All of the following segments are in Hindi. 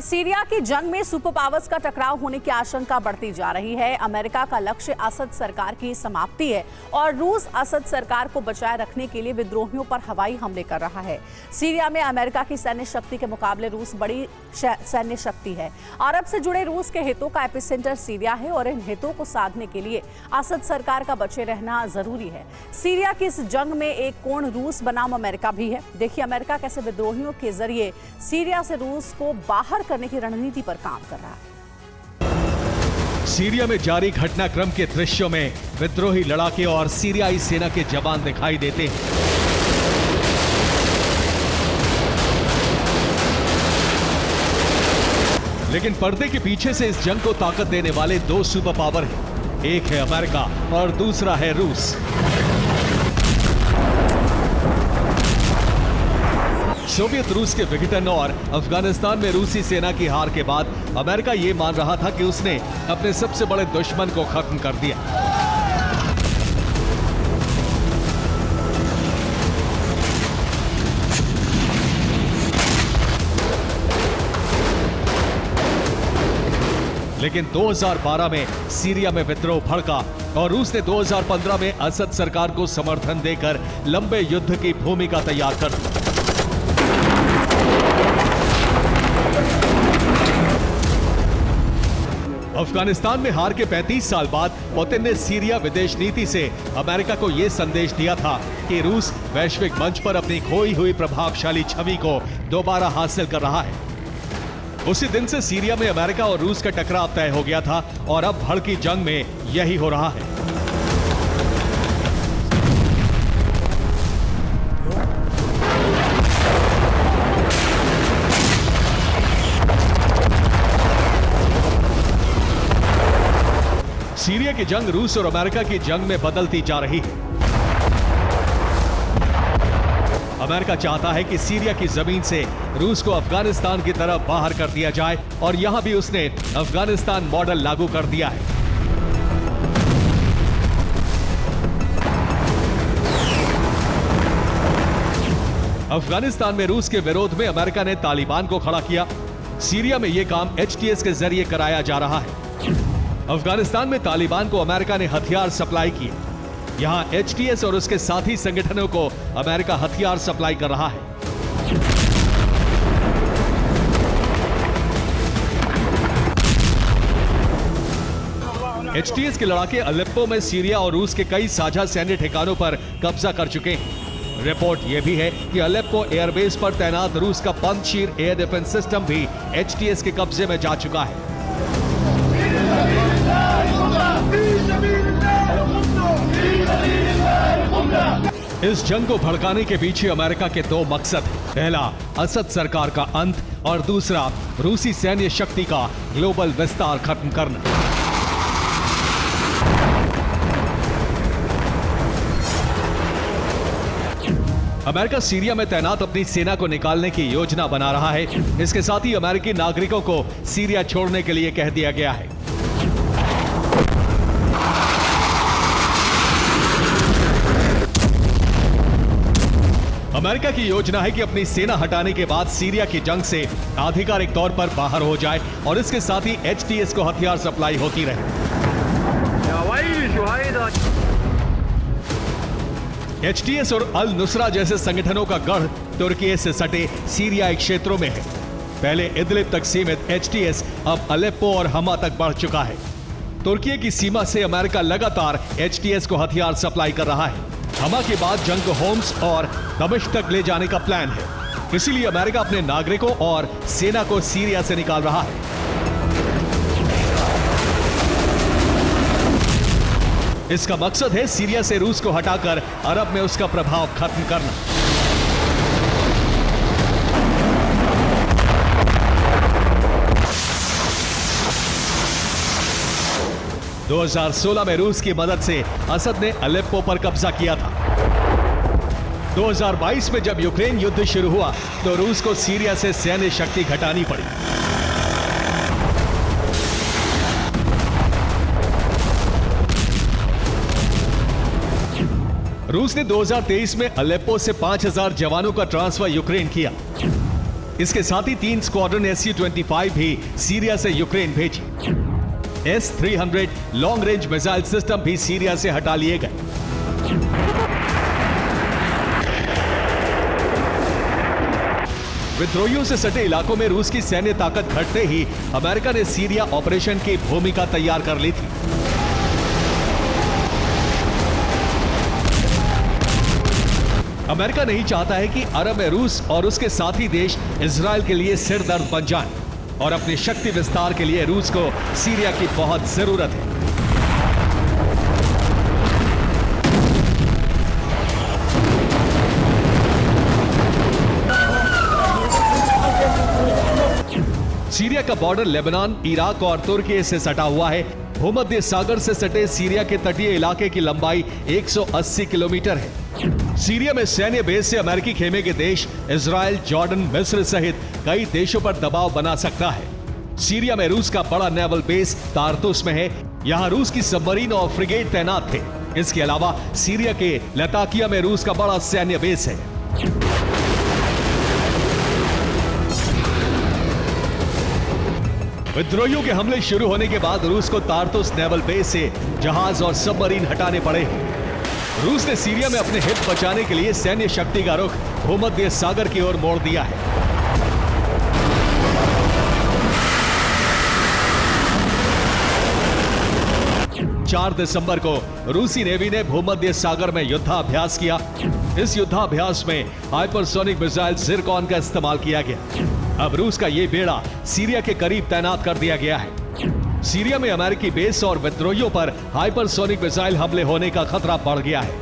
और सीरिया की जंग में सुपर पावर्स का टकराव होने की आशंका बढ़ती जा रही है। अमेरिका का लक्ष्य असद सरकार की समाप्ति है और रूस असद सरकार को बचाए रखने के लिए विद्रोहियों पर हवाई हमले कर रहा है। सीरिया में अमेरिका की सैन्य शक्ति के मुकाबले रूस बड़ी सैन्य शक्ति है। अरब से जुड़े रूस के हितों का एपिसेंटर सीरिया है और इन हितों को साधने के लिए असद सरकार का बचे रहना जरूरी है। सीरिया की इस जंग में एक कोण रूस बनाम अमेरिका भी है। देखिए अमेरिका कैसे विद्रोहियों के जरिए सीरिया से रूस को बाहर करने की रणनीति पर काम कर रहा है। सीरिया में जारी घटनाक्रम के दृश्यों में विद्रोही लड़ाके और सीरियाई सेना के जवान दिखाई देते हैं। लेकिन पर्दे के पीछे से इस जंग को ताकत देने वाले दो सुपर पावर हैं। एक है अमेरिका और दूसरा है रूस। सोवियत रूस के विघटन और अफगानिस्तान में रूसी सेना की हार के बाद अमेरिका ये मान रहा था कि उसने अपने सबसे बड़े दुश्मन को खत्म कर दिया। लेकिन 2012 में सीरिया में विद्रोह भड़का और रूस ने 2015 में असद सरकार को समर्थन देकर लंबे युद्ध की भूमिका तैयार कर दी। अफगानिस्तान में हार के 35 साल बाद पुतिन ने सीरिया विदेश नीति से अमेरिका को यह संदेश दिया था कि रूस वैश्विक मंच पर अपनी खोई हुई प्रभावशाली छवि को दोबारा हासिल कर रहा है। उसी दिन से सीरिया में अमेरिका और रूस का टकराव तय हो गया था और अब भड़की जंग में यही हो रहा है। सीरिया की जंग रूस और अमेरिका की जंग में बदलती जा रही है। अमेरिका चाहता है कि सीरिया की जमीन से रूस को अफगानिस्तान की तरफ बाहर कर दिया जाए और यहां भी उसने अफगानिस्तान मॉडल लागू कर दिया है। अफगानिस्तान में रूस के विरोध में अमेरिका ने तालिबान को खड़ा किया। सीरिया में यह काम HTS के जरिए कराया जा रहा है। अफगानिस्तान में तालिबान को अमेरिका ने हथियार सप्लाई किए। यहां HTS और उसके साथी संगठनों को अमेरिका हथियार सप्लाई कर रहा है। HTS के लड़ाके अलेप्पो में सीरिया और रूस के कई साझा सैन्य ठिकानों पर कब्जा कर चुके हैं। रिपोर्ट यह भी है कि अलेप्पो एयरबेस पर तैनात रूस का पंजशीर एयर डिफेंस सिस्टम भी HTS के कब्जे में जा चुका है। इस जंग को भड़काने के पीछे अमेरिका के दो मकसद हैं। पहला असद सरकार का अंत और दूसरा रूसी सैन्य शक्ति का ग्लोबल विस्तार खत्म करना। अमेरिका सीरिया में तैनात अपनी सेना को निकालने की योजना बना रहा है। इसके साथ ही अमेरिकी नागरिकों को सीरिया छोड़ने के लिए कह दिया गया है। अमेरिका की योजना है कि अपनी सेना हटाने के बाद सीरिया की जंग से आधिकारिक तौर पर बाहर हो जाए और इसके साथ ही HTS को हथियार सप्लाई होती रहे। HTS और अल नुसरा जैसे संगठनों का गढ़ तुर्की से सटे सीरियाई क्षेत्रों में है। पहले इदलिब तक सीमित HTS अब अलेप्पो और हमा तक बढ़ चुका है। तुर्की की सीमा से अमेरिका लगातार HTS को हथियार सप्लाई कर रहा है। हमा के बाद जंग को होम्स और दमिश्क तक ले जाने का प्लान है। इसीलिए अमेरिका अपने नागरिकों और सेना को सीरिया से निकाल रहा है। इसका मकसद है सीरिया से रूस को हटाकर अरब में उसका प्रभाव खत्म करना। – 2016 में रूस की मदद से असद ने अलेप्पो पर कब्जा किया था। 2022 में जब यूक्रेन युद्ध शुरू हुआ तो रूस को सीरिया से सैन्य शक्ति घटानी पड़ी। रूस ने 2023 में अलेप्पो से 5000 जवानों का ट्रांसफर यूक्रेन किया। इसके साथ ही 3 स्क्वाड्रन SU-25 भी सीरिया से यूक्रेन भेजी। S-300 long range missile system भी सीरिया से हटा लिए गए। विद्रोहियों से सटे इलाकों में रूस की सैन्य ताकत घटते ही अमेरिका ने सीरिया ऑपरेशन की भूमिका तैयार कर ली थी। अमेरिका नहीं चाहता है कि अरब में रूस और उसके साथी देश इजराइल के लिए सिर दर्द बन जाएं, और अपनी शक्ति विस्तार के लिए रूस को सीरिया की बहुत जरूरत है। सीरिया का बॉर्डर लेबनान, इराक और तुर्की से सटा हुआ है। भूमध्य सागर से सटे सीरिया के तटीय इलाके की लंबाई 180 किलोमीटर है। सीरिया में सैन्य बेस से अमेरिकी खेमे के देश इजराइल, जॉर्डन, मिस्र सहित कई देशों पर दबाव बना सकता है। सीरिया में रूस का बड़ा नेवल बेस तारतुस में है। यहां रूस की सबमरीन और फ्रिगेट तैनात थे। इसके अलावा सीरिया के लताकिया में रूस का बड़ा सैन्य बेस है। विद्रोहियों के हमले शुरू होने के बाद रूस को तारतुस नेवल बेस से जहाज और सबमरीन हटाने पड़े। रूस ने सीरिया में अपने हित बचाने के लिए सैन्य शक्ति का रुख भूमध्य सागर की ओर मोड़ दिया है। चार दिसंबर को रूसी नेवी ने भूमध्य सागर में युद्धाभ्यास किया। इस युद्धाभ्यास में हाइपरसोनिक मिसाइल जिरकॉन का इस्तेमाल किया गया। अब रूस का यह बेड़ा सीरिया के करीब तैनात कर दिया गया है। सीरिया में अमेरिकी बेस और विद्रोहियों पर हाइपरसोनिक मिसाइल हमले होने का खतरा बढ़ गया है।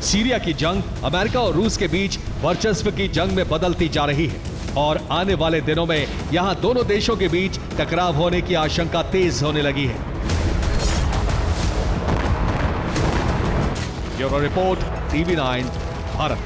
सीरिया की जंग अमेरिका और रूस के बीच वर्चस्व की जंग में बदलती जा रही है, और आने वाले दिनों में यहां दोनों देशों के बीच टकराव होने की आशंका तेज होने लगी है। Bureau report, TV9 Bharat.